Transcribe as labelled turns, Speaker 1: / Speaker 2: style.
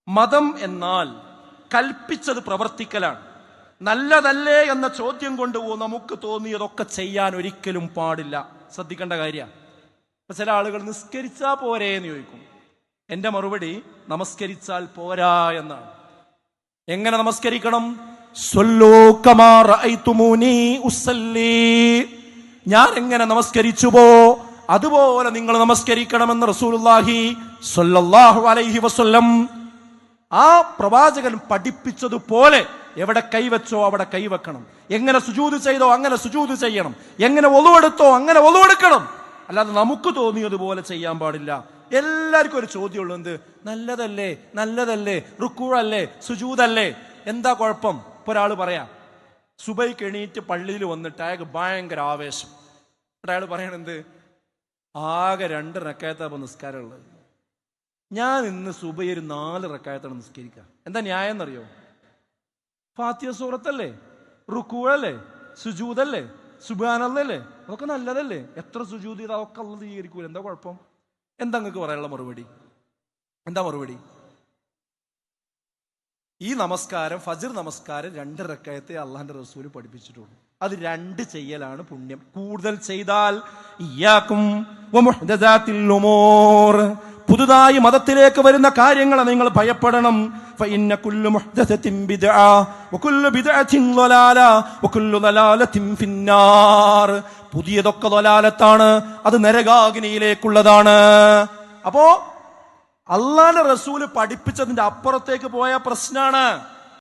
Speaker 1: മതം എന്നാൽ കൽപ്പിച്ചത് പ്രവർത്തിക്കലാണ്. നല്ലതല്ലേ എന്ന ചോദ്യം കൊണ്ട് നമുക്ക് തോന്നിയതൊക്കെ ചെയ്യാൻ ഒരിക്കലും പാടില്ല. ശ്രദ്ധിക്കേണ്ട കാര്യമാണ്. ഇപ്പൊ ചില ആളുകൾ നിസ്കരിച്ചാ പോരേ എന്ന് ചോദിക്കും. എന്റെ മറുപടി നമസ്കരിച്ചാൽ പോരാ എന്നാണ്. എങ്ങനെ നമസ്കരിക്കണം? സ്വല്ലൂ കമാ റഅയ്തുമൂനി ഉസല്ലി, ഞാൻ എങ്ങനെ നമസ്കരിച്ചുവോ അതുപോലെ നിങ്ങൾ നമസ്കരിക്കണമെന്ന് റസൂലുള്ളാഹി സ്വല്ലല്ലാഹു അലൈഹി വസല്ലം ആ പ്രവാചകൻ പഠിപ്പിച്ചതുപോലെ എവിടെ കൈവച്ചോ അവിടെ കൈവെക്കണം. എങ്ങനെ സുജൂദ് ചെയ്തോ അങ്ങനെ സുജൂദ് ചെയ്യണം. എങ്ങനെ ഒളുവെടുത്തോ അങ്ങനെ ഒളുവെടുക്കണം. അല്ലാതെ നമുക്ക് തോന്നിയതുപോലെ ചെയ്യാൻ പാടില്ല. എല്ലാവർക്കും ഒരു ചോദ്യമുള്ളൂ, എന്ത്? നല്ലതല്ലേ, നല്ലതല്ലേ, റുക്കൂഅല്ലേ, സുജൂദല്ലേ, എന്താ കുഴപ്പം? ഇപ്പൊ ഒരാൾ പറയാം, സുബൈക്ക് എണീറ്റ് പള്ളിയിൽ വന്നിട്ട് അയാൾക്ക് ഭയങ്കര ആവേശം. അയാൾ പറയണെന്ത്? ആകെ 2 റക്അത്താ നിസ്കാരം ഉള്ളത്. ഞാൻ ഇന്ന് സുബൈ ഒരു 4 റക്അത്താണ് നിസ്കരിക്കുക. എന്താ ന്യായം എന്നറിയോ? ഫാത്തിഹ സൂറത്തല്ലേ, റുക്കൂഅല്ലേ, സുജൂദല്ലേ, സുബ്ഹാനല്ലാഹല്ലേ, അതൊക്കെ നല്ലതല്ലേ. എത്ര സുജൂദ് ചെയ്താൽ അതൊക്കെ അല്ലാഹു സ്വീകരിക്കൂല. എന്താ കുഴപ്പം? എന്താ നിങ്ങൾക്ക് പറയാനുള്ള മറുപടി? എന്താ മറുപടി? ഈ നമസ്കാരം, ഫജ്ർ നമസ്കാരം 2 റക്അത്തെ അള്ളാഹുവിന്റെ റസൂൽ പഠിപ്പിച്ചിട്ടുള്ളൂ. അത് 2 ചെയ്യലാണ് പുണ്യം. കൂടുതൽ ചെയ്താൽ ഇയ്യാകും വമുഹ്ദസാത്തിൽ ഉമൂർ, പുതുതായി മതത്തിലേക്ക് വരുന്ന കാര്യങ്ങളെ നിങ്ങൾ ഭയപ്പെടണം. ഫഇന്ന കുല്ലു മുഹ്ദസത്തിൻ ബിദ്അ വകുല്ലു ബിദ്അത്തിൻ ളലാല വകുല്ലു ളലാലത്തിൻ ഫിന്നാർ, പുതിയതൊക്കെ ളലാലത്താണ്, അത് നരകാഗ്നിയിലേക്കുള്ളതാണ്. അപ്പോ അള്ളാഹുവിന്റെ റസൂല് പഠിപ്പിച്ചതിന്റെ അപ്പുറത്തേക്ക് പോയ പ്രശ്നമാണ്.